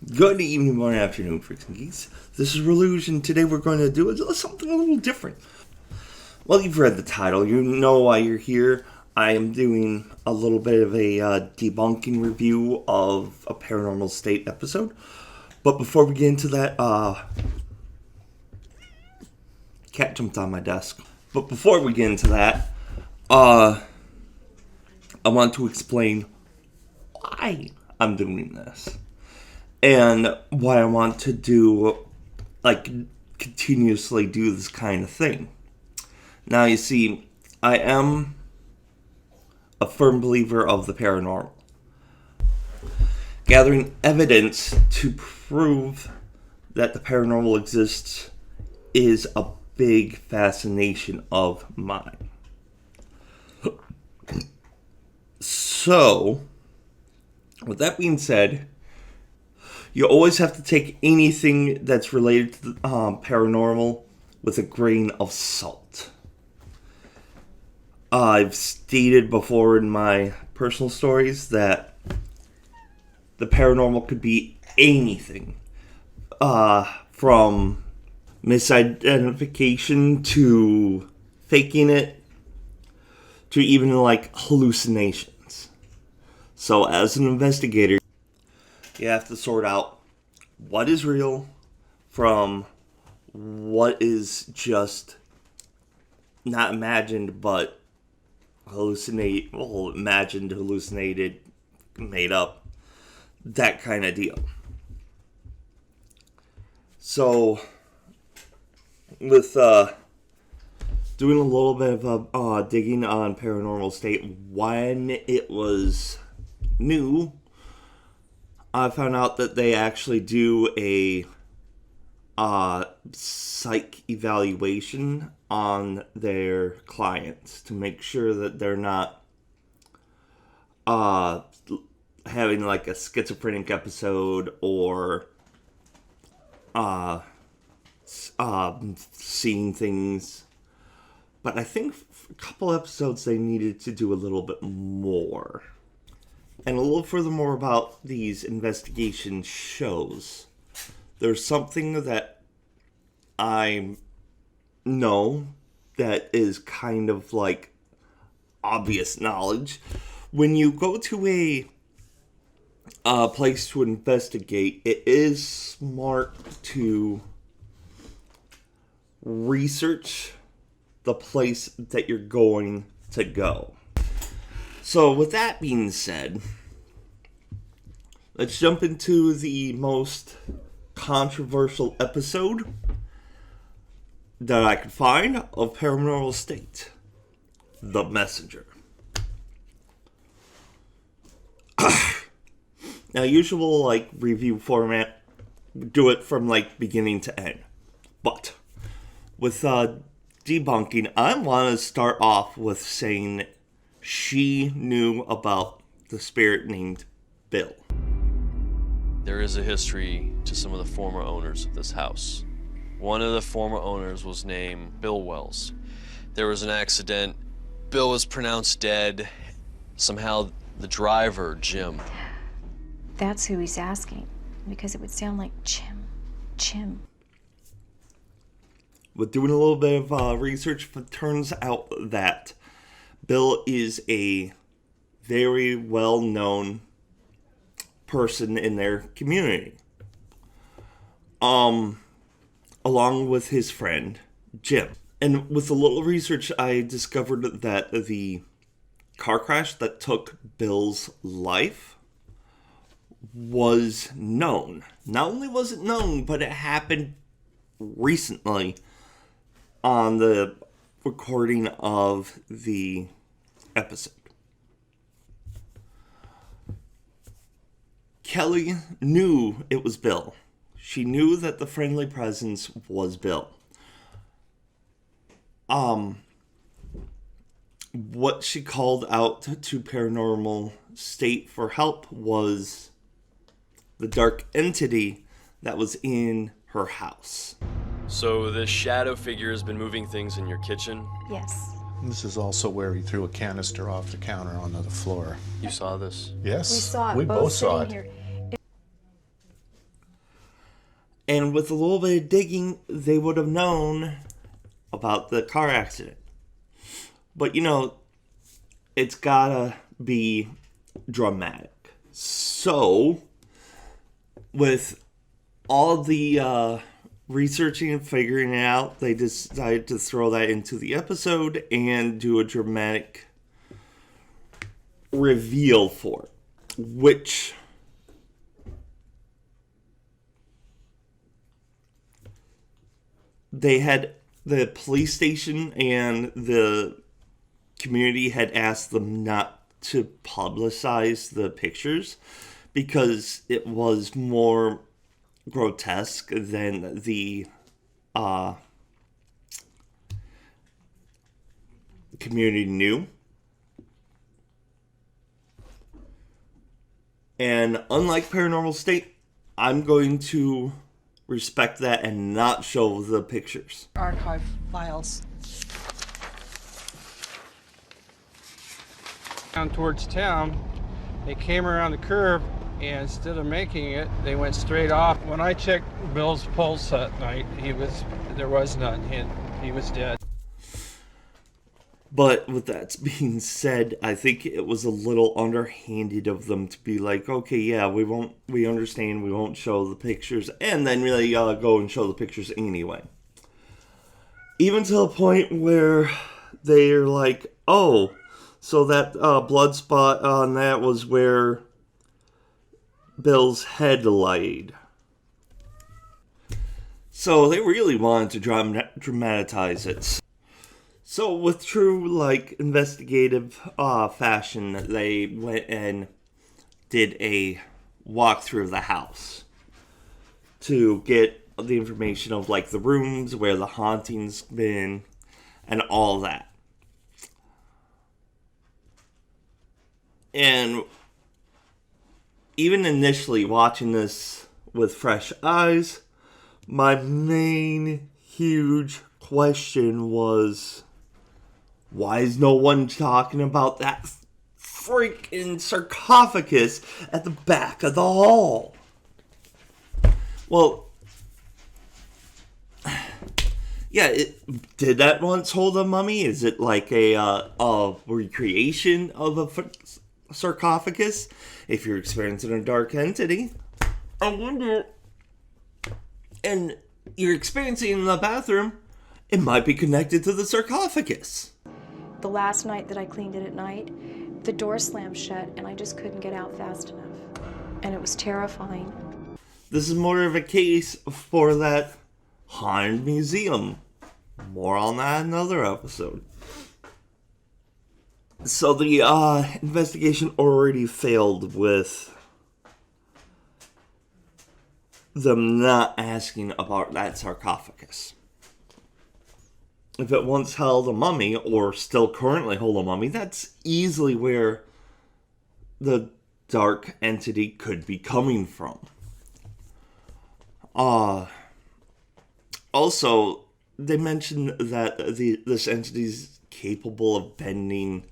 Good evening, morning, afternoon, freaks and geeks. This is Reluge, and today we're going to do something a little different. Well, you've read the title. You know why you're here. I am doing a little bit of a debunking review of a Paranormal State episode. But before we get into that, cat jumped on my desk. But before we get into that, I want to explain why I'm doing this. And why I want to continuously do this kind of thing. Now, you see, I am a firm believer of the paranormal. Gathering evidence to prove that the paranormal exists is a big fascination of mine. So, with that being said, you always have to take anything that's related to the paranormal with a grain of salt. I've stated before in my personal stories that the paranormal could be anything. From misidentification to faking it to even hallucinations. So as an investigator, you have to sort out what is real from what is just not imagined, but imagined, hallucinated, made up, that kind of deal. So, with doing a little bit of digging on Paranormal State when it was new, I found out that they actually do a psych evaluation on their clients to make sure that they're not having a schizophrenic episode or seeing things. But I think for a couple episodes they needed to do a little bit more. And a little furthermore about these investigation shows. There's something that I know that is kind of obvious knowledge. When you go to a place to investigate, it is smart to research the place that you're going to go. So, with that being said, let's jump into the most controversial episode that I could find of Paranormal State, The Messenger. Now, usual review format, do it from beginning to end. But with debunking, I want to start off with saying she knew about the spirit named Bill. There is a history to some of the former owners of this house. One of the former owners was named Bill Wells. There was an accident. Bill was pronounced dead. Somehow the driver, Jim. That's who he's asking, because it would sound like Jim. With doing a little bit of research, it turns out that Bill is a very well-known person in their community. Along with his friend, Jim. And with a little research, I discovered that the car crash that took Bill's life was known. Not only was it known, but it happened recently on the recording of the episode. Kelly knew it was Bill. She knew that the friendly presence was Bill. What she called out to Paranormal State for help was the dark entity that was in her house. So this shadow figure has been moving things in your kitchen? Yes. This is also where he threw a canister off the counter onto the floor. You saw this? Yes, We saw it. we both saw it. Here. And with a little bit of digging, they would have known about the car accident. But, you know, it's gotta be dramatic. So, with all the researching and figuring it out, they decided to throw that into the episode and do a dramatic reveal for it. Which they had, the police station and the community had asked them not to publicize the pictures because it was more grotesque than the community knew. And unlike Paranormal State, I'm going to respect that and not show the pictures. Archive files. Down towards town, they came around the curve, and instead of making it, they went straight off. When I checked Bill's pulse that night, there was none. He was dead. But with that being said, I think it was a little underhanded of them to be like, okay, yeah, we understand, we won't show the pictures, and then really go and show the pictures anyway. Even to the point where they're like, oh, so that blood spot on that was where Bill's head laid. So they really wanted to dramatize it. So with true, investigative fashion, they went and did a walkthrough of the house to get the information of, the rooms, where the haunting's been, and all that. And even initially watching this with fresh eyes, my main huge question was, why is no one talking about that freaking sarcophagus at the back of the hall? Well, yeah, did that once hold a mummy? Is it like a recreation of a sarcophagus? If you're experiencing a dark entity, I wonder, and you're experiencing in the bathroom, it might be connected to the sarcophagus. The last night that I cleaned it at night, the door slammed shut and I just couldn't get out fast enough. And it was terrifying. This is more of a case for that haunted museum. More on that in another episode. So the investigation already failed with them not asking about that sarcophagus. If it once held a mummy, or still currently hold a mummy, that's easily where the dark entity could be coming from. Also, they mentioned that this entity's capable of bending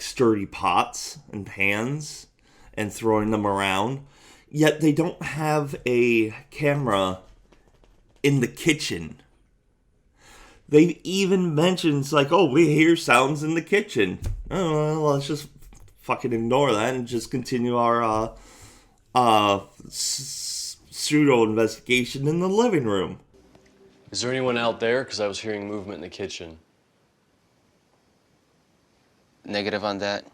sturdy pots and pans and throwing them around, yet they don't have a camera in the kitchen. They even mentions we hear sounds in the kitchen. Oh, well, let's just fucking ignore that and just continue our pseudo investigation in the living room. Is there anyone out there? Because I was hearing movement in the kitchen. Negative on that.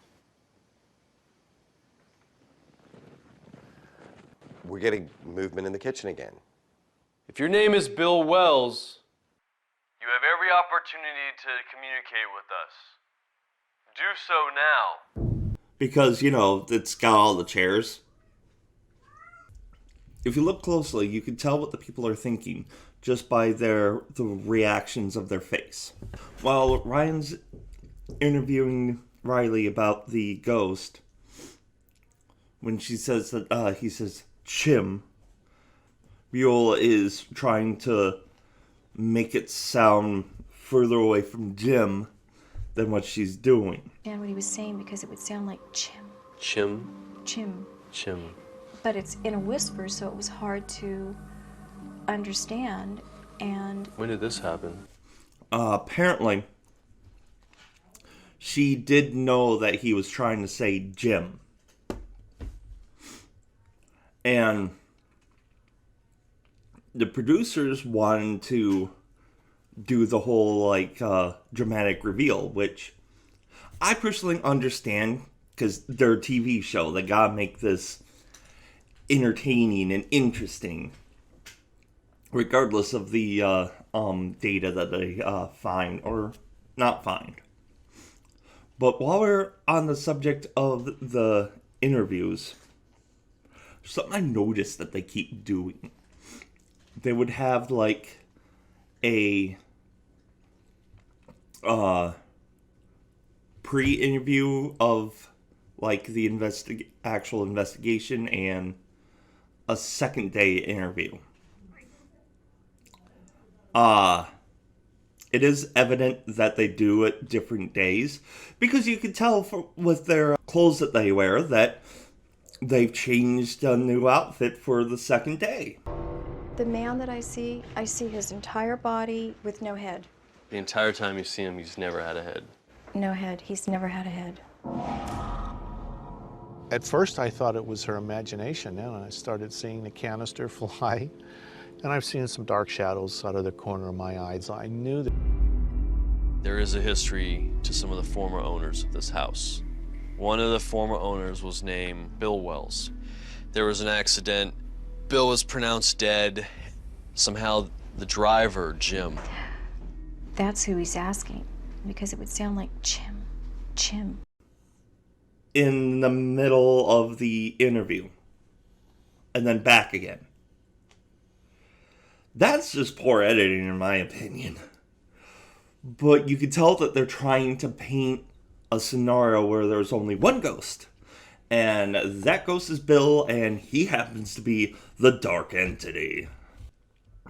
We're getting movement in the kitchen again. If your name is Bill Wells, you have every opportunity to communicate with us. Do so now. Because, it's got all the chairs. If you look closely, you can tell what the people are thinking just by the reactions of their face. While Ryan's interviewing Riley about the ghost, when she says that he says Chim, Viola is trying to make it sound further away from Jim than what she's doing. And what he was saying, because it would sound like chim, Chim? chim. Chim. But it's in a whisper, so it was hard to understand. And When did this happen? Apparently, she did know that he was trying to say Jim. And the producers wanted to do the whole, like, dramatic reveal, which I personally understand, because they're a TV show. They gotta make this entertaining and interesting, regardless of the data that they find or not find. But while we're on the subject of the interviews, something I noticed that they keep doing. They would have, like, a pre-interview of, like, the actual investigation and a second day interview. It is evident that they do it different days, because you can tell with their clothes that they wear that they've changed a new outfit for the second day. the man that I see his entire body with no head. The entire time you see him, he's never had a head. No head. He's never had a head. At first, I thought it was her imagination, and I started seeing the canister fly, and I've seen some dark shadows out of the corner of my eyes. I knew that. There is a history to some of the former owners of this house. One of the former owners was named Bill Wells. There was an accident. Bill was pronounced dead. Somehow the driver, Jim. That's who he's asking, because it would sound like Jim. In the middle of the interview. And then back again. That's just poor editing, in my opinion. But you can tell that they're trying to paint a scenario where there's only one ghost. And that ghost is Bill, and he happens to be the dark entity.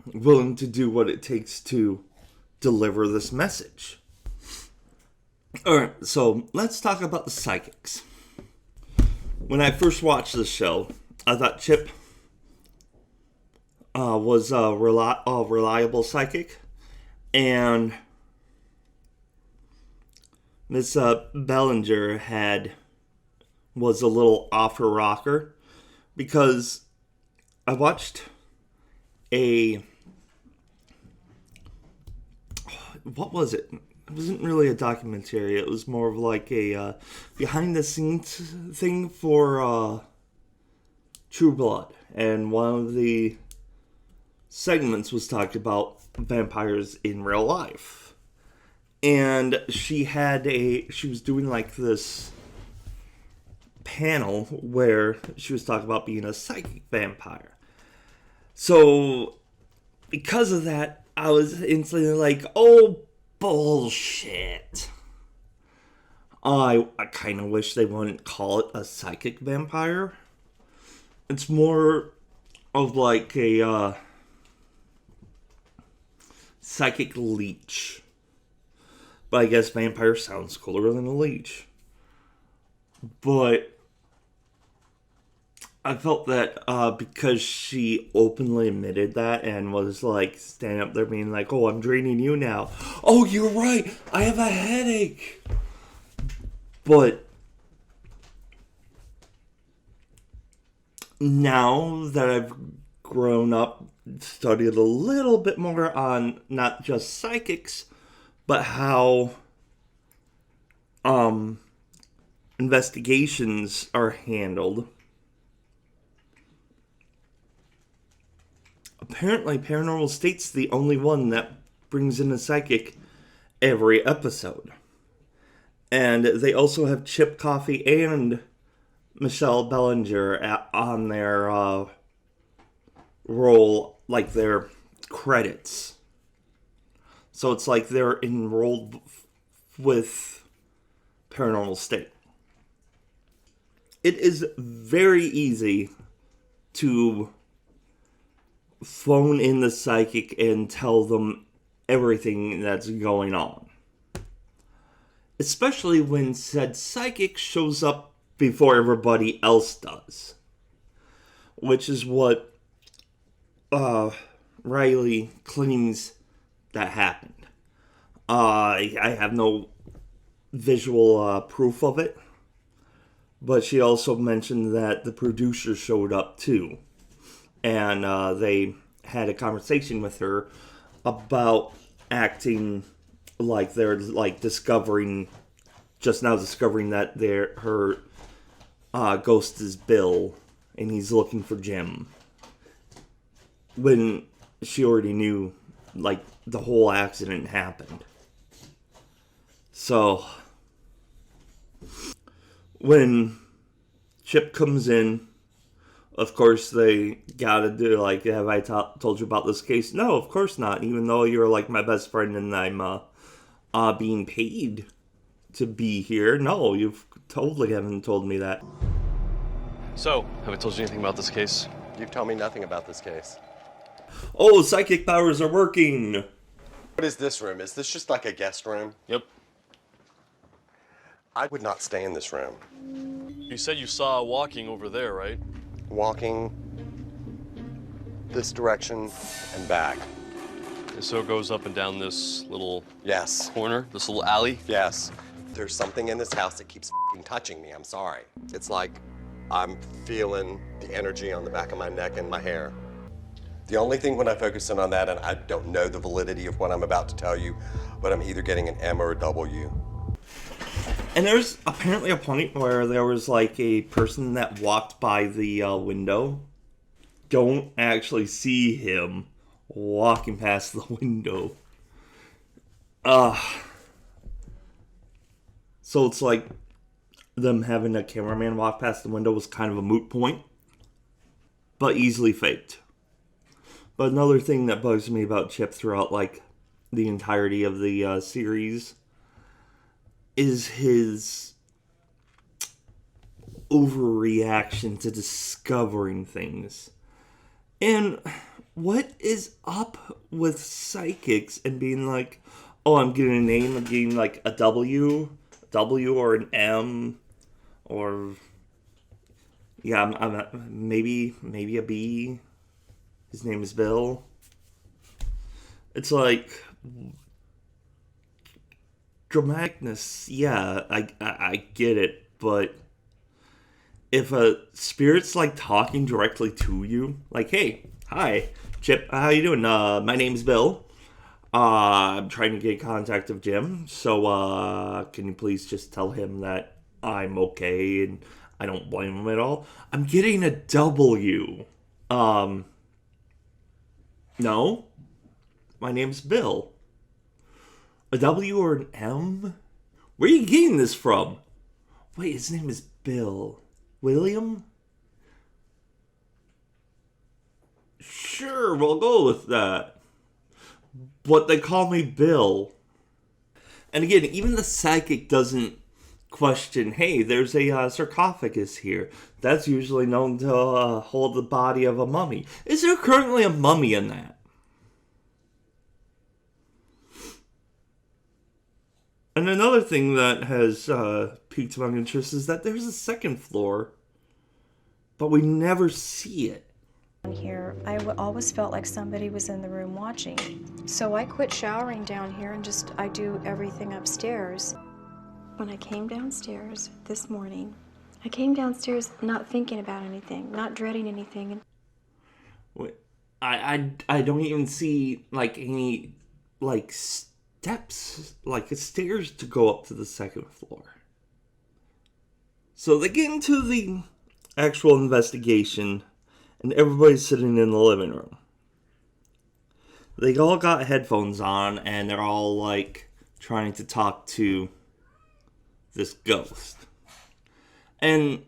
Willing to do what it takes to deliver this message. Alright, so let's talk about the psychics. When I first watched this show, I thought Chip was a reliable psychic, and Miss Bellinger was a little off her rocker, because I watched what was it? It wasn't really a documentary. It was more of like a behind-the-scenes thing for True Blood. And one of the segments was talking about vampires in real life. And she was doing like this panel where she was talking about being a psychic vampire. So, because of that, I was instantly like, oh, bullshit. I kind of wish they wouldn't call it a psychic vampire. It's more of like a psychic leech. But I guess vampire sounds cooler than a leech. But I felt that because she openly admitted that and was like standing up there being like, oh, I'm draining you now. Oh, you're right. I have a headache. But now that I've grown up, studied a little bit more on not just psychics, but how investigations are handled. Apparently, Paranormal State's the only one that brings in a psychic every episode. And they also have Chip Coffey and Michelle Bellinger on their role, like their credits. So it's like they're enrolled with Paranormal State. It is very easy to phone in the psychic and tell them everything that's going on. Especially when said psychic shows up before everybody else does. Which is what Riley claims that happened. I have no visual proof of it, but she also mentioned that the producer showed up too, and they had a conversation with her about acting like they're like discovering that her ghost is Bill, and he's looking for Jim. When she already knew, like, the whole accident happened. So, when Chip comes in, of course they gotta do, like, have I told you about this case? No, of course not, even though you're, like, my best friend and I'm being paid to be here. No, you've totally haven't told me that. So, have I told you anything about this case? You've told me nothing about this case. Oh, psychic powers are working! What is this room? Is this just like a guest room? Yep. I would not stay in this room. You said you saw walking over there, right? Walking this direction and back. And so it goes up and down this little Yes. corner, this little alley? Yes. There's something in this house that keeps touching me. I'm sorry. It's like I'm feeling the energy on the back of my neck and my hair. The only thing when I focus in on that, and I don't know the validity of what I'm about to tell you, but I'm either getting an M or a W. And there's apparently a point where there was like a person that walked by the window. Don't actually see him walking past the window. So it's like them having a cameraman walk past the window was kind of a moot point, but easily faked. But another thing that bugs me about Chip throughout like the entirety of the series is his overreaction to discovering things. And what is up with psychics and being like, oh, I'm getting a name, I'm getting like a W or an M, or yeah, I'm maybe a B. His name is Bill. It's like dramaticness. Yeah, I get it, but if a spirit's like talking directly to you, like, hey, hi, Chip, how you doing? My name's Bill. I'm trying to get contact of Jim, so can you please just tell him that I'm okay and I don't blame him at all? I'm getting a W. No, my name's Bill. A W or an M? Where are you getting this from? Wait, his name is Bill. William? Sure, we'll go with that. But they call me Bill. And again, even the psychic doesn't question, hey, there's a sarcophagus here. That's usually known to hold the body of a mummy. Is there currently a mummy in that? And another thing that has piqued my interest is that there's a second floor, but we never see it. Here, I always felt like somebody was in the room watching. So I quit showering down here and I do everything upstairs. When I came downstairs this morning, I came downstairs not thinking about anything, not dreading anything. Wait, I don't even see like any like steps, like stairs to go up to the second floor. So they get into the actual investigation, and everybody's sitting in the living room. They all got headphones on, and they're all like trying to talk to this ghost. And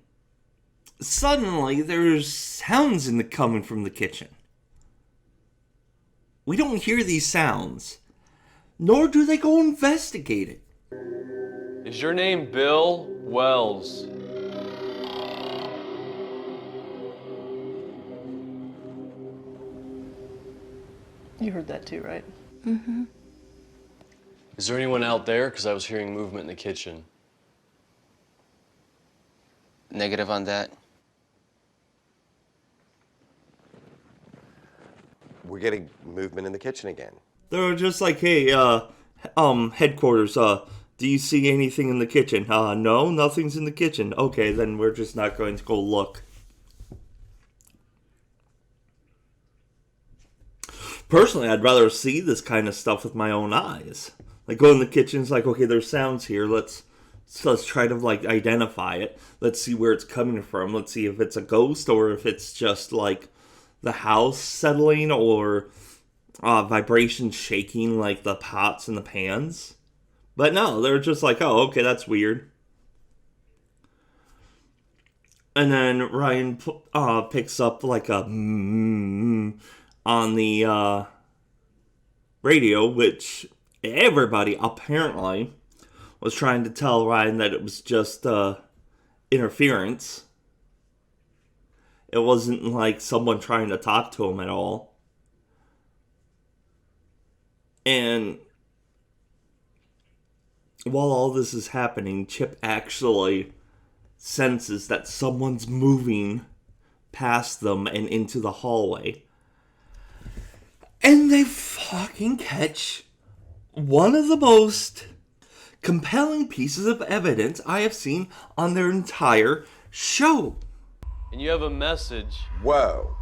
suddenly there's sounds coming from the kitchen. We don't hear these sounds, nor do they go investigate it. Is your name Bill Wells? You heard that too, right? Mm-hmm. Is there anyone out there? Because I was hearing movement in the kitchen. Negative on that. we're getting movement in the kitchen again. They were just like, hey, headquarters, do you see anything in the kitchen? No, nothing's in the kitchen. Okay, then we're just not going to go look. Personally, I'd rather see this kind of stuff with my own eyes. Like, go in the kitchen, it's like, okay, there's sounds here, let's try to, like, identify it. Let's see where it's coming from. Let's see if it's a ghost or if it's just, like, the house settling or vibrations shaking, like the pots and the pans. But no, they're just like, oh, okay, that's weird. And then Ryan picks up, like, a on the radio, which everybody apparently was trying to tell Ryan that it was just interference. It wasn't like someone trying to talk to him at all. And while all this is happening, Chip actually senses that someone's moving past them and into the hallway. And they fucking catch one of the most compelling pieces of evidence I have seen on their entire show. And you have a message. Whoa.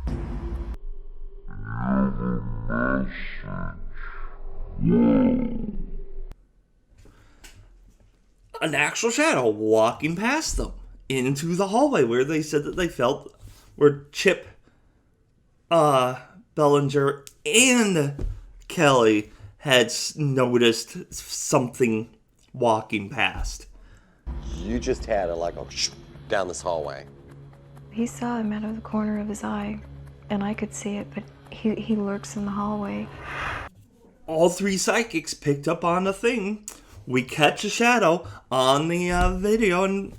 An actual shadow walking past them into the hallway where they said that they felt where Chip, Bellinger, and Kelly had noticed something walking past. You just had a like a down this hallway. He saw him out of the corner of his eye, and I could see it, but he lurks in the hallway. All three psychics picked up on a thing. We catch a shadow on the video, and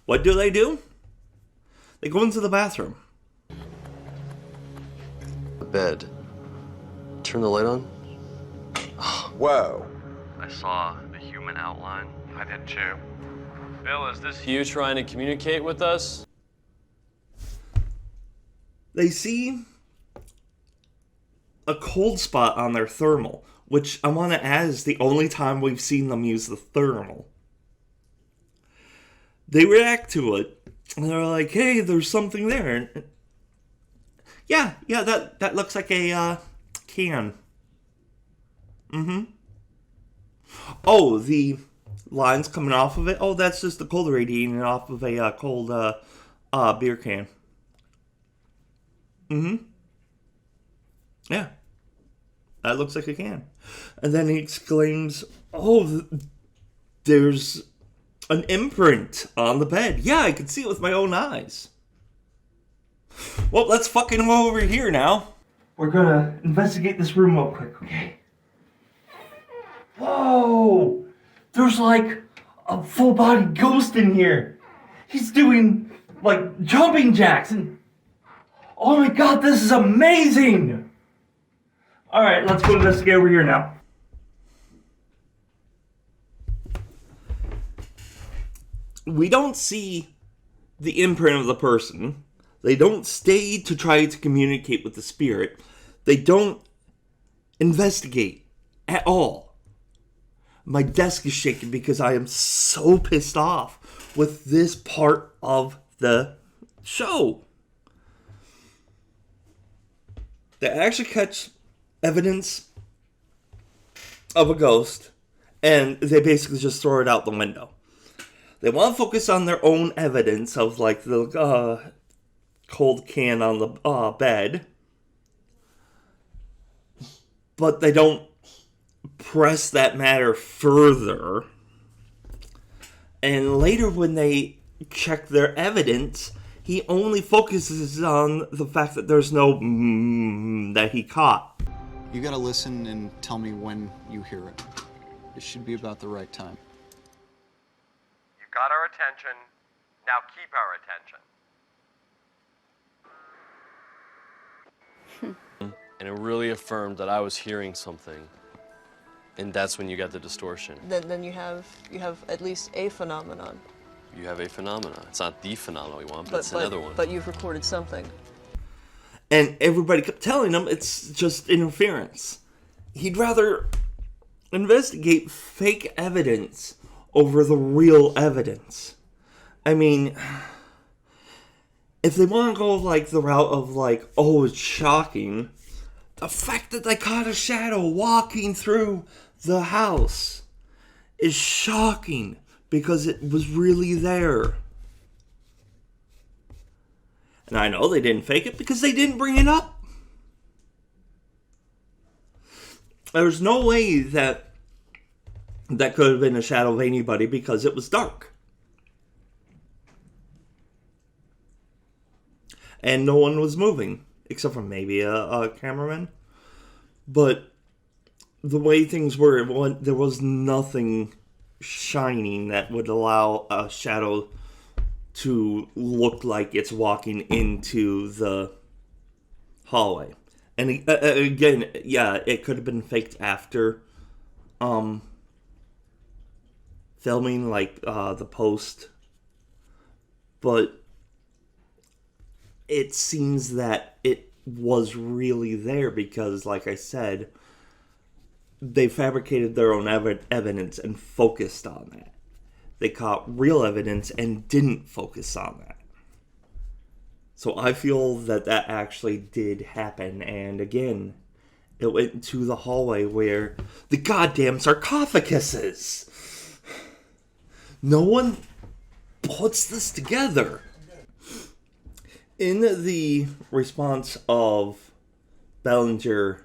what do? They go into the bathroom. The bed. Turn the light on. Whoa. I saw the human outline. I did too. Bill, is this you trying to communicate with us? They see a cold spot on their thermal, which I want to add is the only time we've seen them use the thermal. They react to it, and they're like, hey, there's something there. Yeah, that looks like a can. Oh, the lines coming off of it. Oh, that's just the cold radiating off of a cold beer can. Yeah. That looks like a can. And then he exclaims, oh, there's an imprint on the bed. Yeah, I can see it with my own eyes. Well, let's fucking go over here now. We're gonna investigate this room real quick, okay? Whoa! There's like a full-body ghost in here. He's doing like jumping jacks and... Oh my god, this is amazing! Alright, let's go investigate over here now. We don't see the imprint of the person. They don't stay to try to communicate with the spirit. They don't investigate at all. My desk is shaking because I am so pissed off with this part of the show. They actually catch evidence of a ghost, and they basically just throw it out the window. They want to focus on their own evidence of, like, the cold can on the bed, but they don't press that matter further. And later when they check their evidence, he only focuses on the fact that there's no that he caught. You gotta listen and tell me when you hear it. It should be about the right time. You've got our attention. Now keep our attention. And it really affirmed that I was hearing something. And that's when you got the distortion. Then you have at least a phenomenon. You have a phenomenon. It's not the phenomenon we want, but it's another one. But you've recorded something. And everybody kept telling him it's just interference. He'd rather investigate fake evidence over the real evidence. I mean, if they want to go like the route of like, oh, it's shocking, the fact that they caught a shadow walking through the house is shocking because it was really there. And I know they didn't fake it because they didn't bring it up. There's no way that could have been a shadow of anybody because it was dark. And no one was moving, except for maybe a cameraman. But the way things were, there was nothing shining that would allow a shadow to look like it's walking into the hallway. And again, yeah, it could have been faked after filming, like the post. But it seems that it was really there because, like I said, they fabricated their own evidence and focused on that. They caught real evidence and didn't focus on that. So I feel that actually did happen. And again, it went to the hallway where the goddamn sarcophagus is. No one puts this together. In the response of Bellinger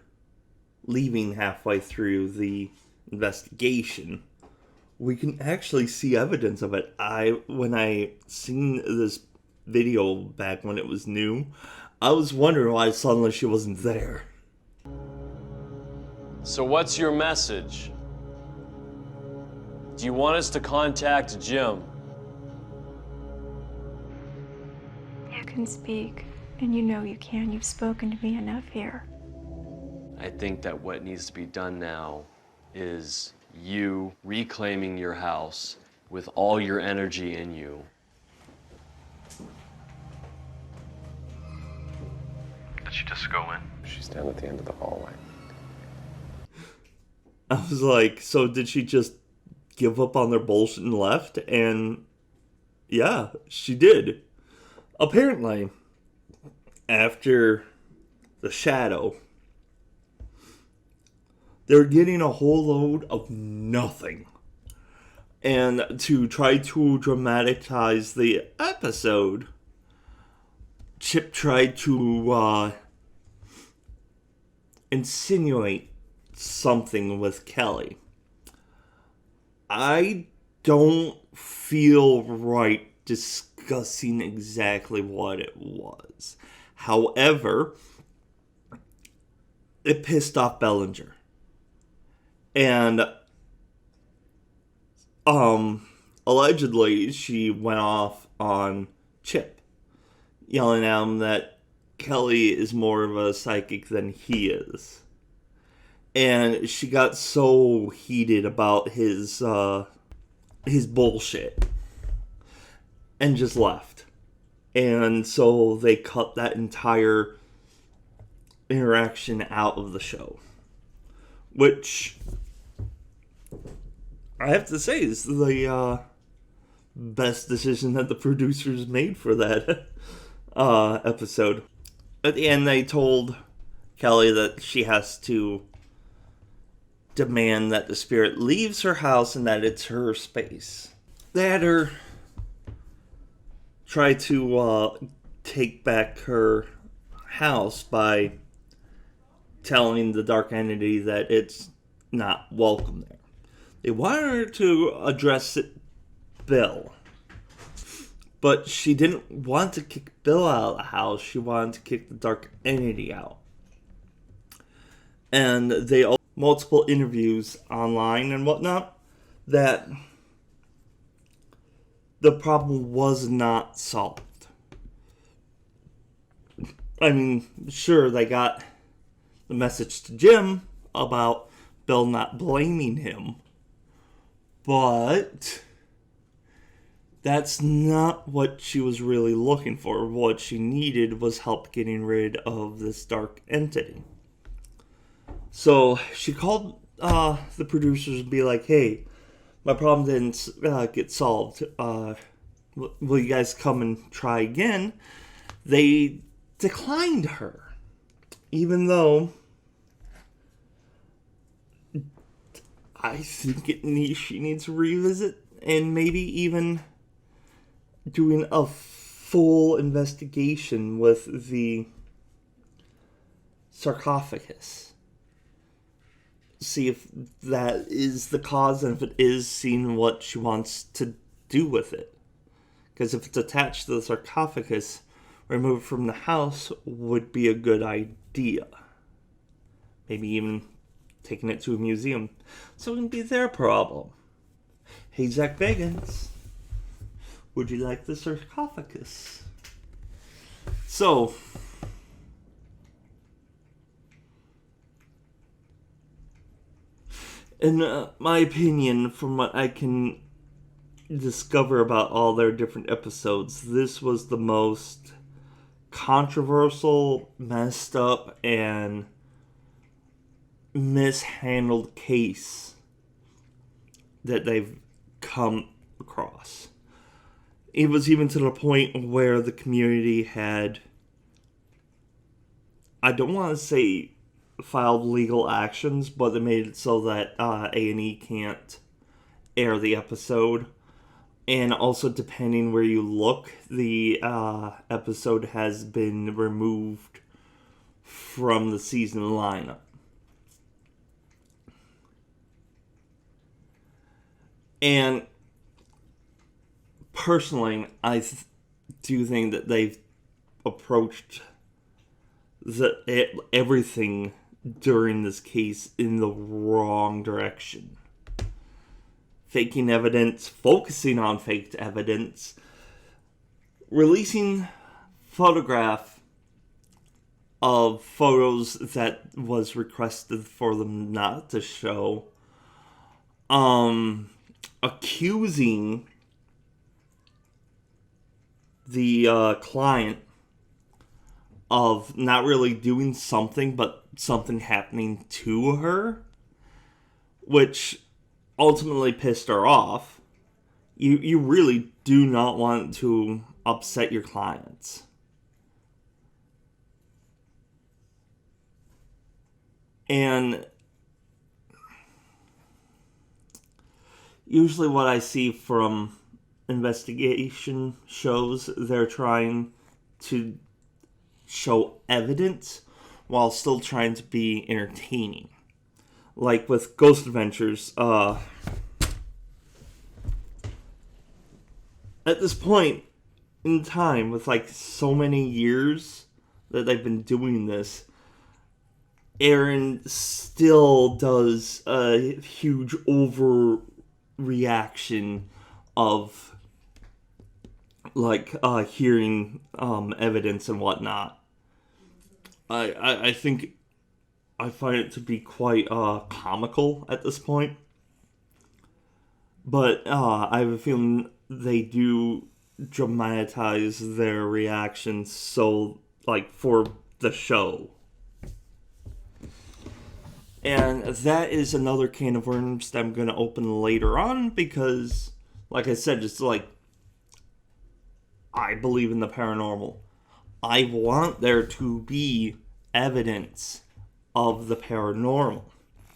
leaving halfway through the investigation, we can actually see evidence of it. When I seen this video back when it was new, I was wondering why suddenly she wasn't there. So what's your message? Do you want us to contact Jim? You can speak, and you know you can. You've spoken to me enough here. I think that what needs to be done now is you reclaiming your house with all your energy in you. Did she just go in? She's down at the end of the hallway. I was like, so did she just give up on their bullshit and left? And yeah, she did. Apparently, after the shadow, they're getting a whole load of nothing. And to try to dramatize the episode, Chip tried to insinuate something with Kelly. I don't feel right discussing exactly what it was. However, it pissed off Bellinger. And allegedly she went off on Chip, yelling at him that Kelly is more of a psychic than he is. And she got so heated about his bullshit and just left. And so they cut that entire interaction out of the show, which I have to say is the best decision that the producers made for that episode. At the end, they told Kelly that she has to demand that the spirit leaves her house and that it's her space. They had her try to take back her house by telling the dark entity that it's not welcome there. They wanted her to address Bill, but she didn't want to kick Bill out of the house. She wanted to kick the dark entity out. And they all multiple interviews online and whatnot that the problem was not solved. I mean, sure, they got the message to Jim about Bill not blaming him, but That's not what she was really looking for. What she needed was help getting rid of this dark entity. So she called the producers and be like, hey, my problem didn't get solved. Will you guys come and try again? They declined her. Even though I think she needs to revisit and maybe even doing a full investigation with the sarcophagus. See if that is the cause, and if it is, seeing what she wants to do with it. Because if it's attached to the sarcophagus, remove it from the house would be a good idea. Maybe even taking it to a museum. So it wouldn't be their problem. Hey, Zach Bagans, would you like the sarcophagus? So, in my opinion, from what I can discover about all their different episodes, this was the most controversial, messed up, and mishandled case that they've come across. It was even to the point where the community had, I don't want to say filed legal actions, but they made it so that A&E can't air the episode. And also, depending where you look, the episode has been removed from the season lineup. And personally, I do think that they've approached everything during this case in the wrong direction. Faking evidence, focusing on faked evidence, releasing photograph of photos that was requested for them not to show, accusing the client of not really doing something, but something happening to her, which ultimately pissed her off. You really do not want to upset your clients. And usually what I see from investigation shows, they're trying to show evidence while still trying to be entertaining. Like with Ghost Adventures, at this point in time, with like so many years that they've been doing this, Aaron still does a huge overreaction of like hearing evidence and whatnot. I think I find it to be quite comical at this point. But I have a feeling they do dramatize their reactions so, like, for the show. And that is another can of worms that I'm going to open later on because, like I said, just like, I believe in the paranormal. I want there to be evidence of the paranormal.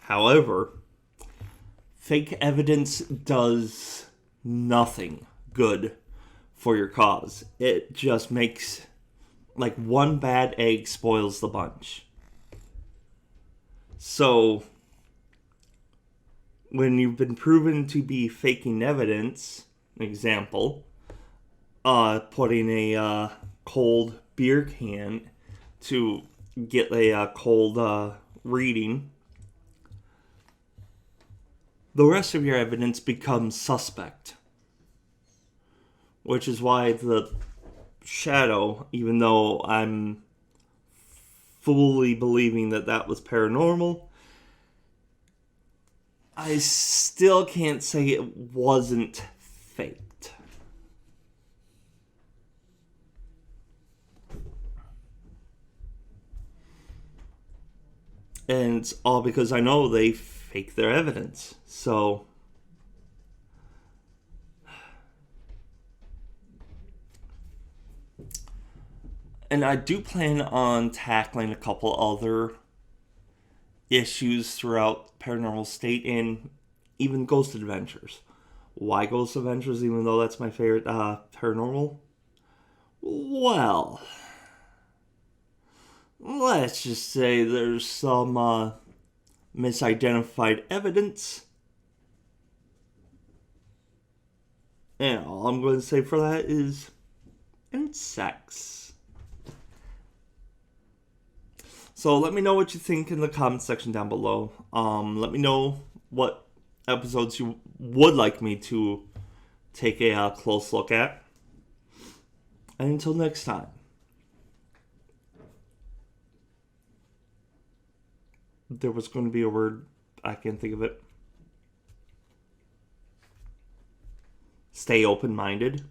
However, fake evidence does nothing good for your cause. It just makes, like, one bad egg spoils the bunch. So, when you've been proven to be faking evidence, example, putting a cold beer can to get a cold reading, the rest of your evidence becomes suspect. Which is why the shadow, even though I'm fully believing that that was paranormal, I still can't say it wasn't faked. And it's all because I know they fake their evidence. So, and I do plan on tackling a couple other issues throughout Paranormal State and even Ghost Adventures. Why Ghost Adventures, even though that's my favorite paranormal? Well, let's just say there's some misidentified evidence. And all I'm going to say for that is insects. So let me know what you think in the comment section down below. Let me know what episodes you would like me to take a close look at. And until next time. There was going to be a word, I can't think of it. Stay open-minded.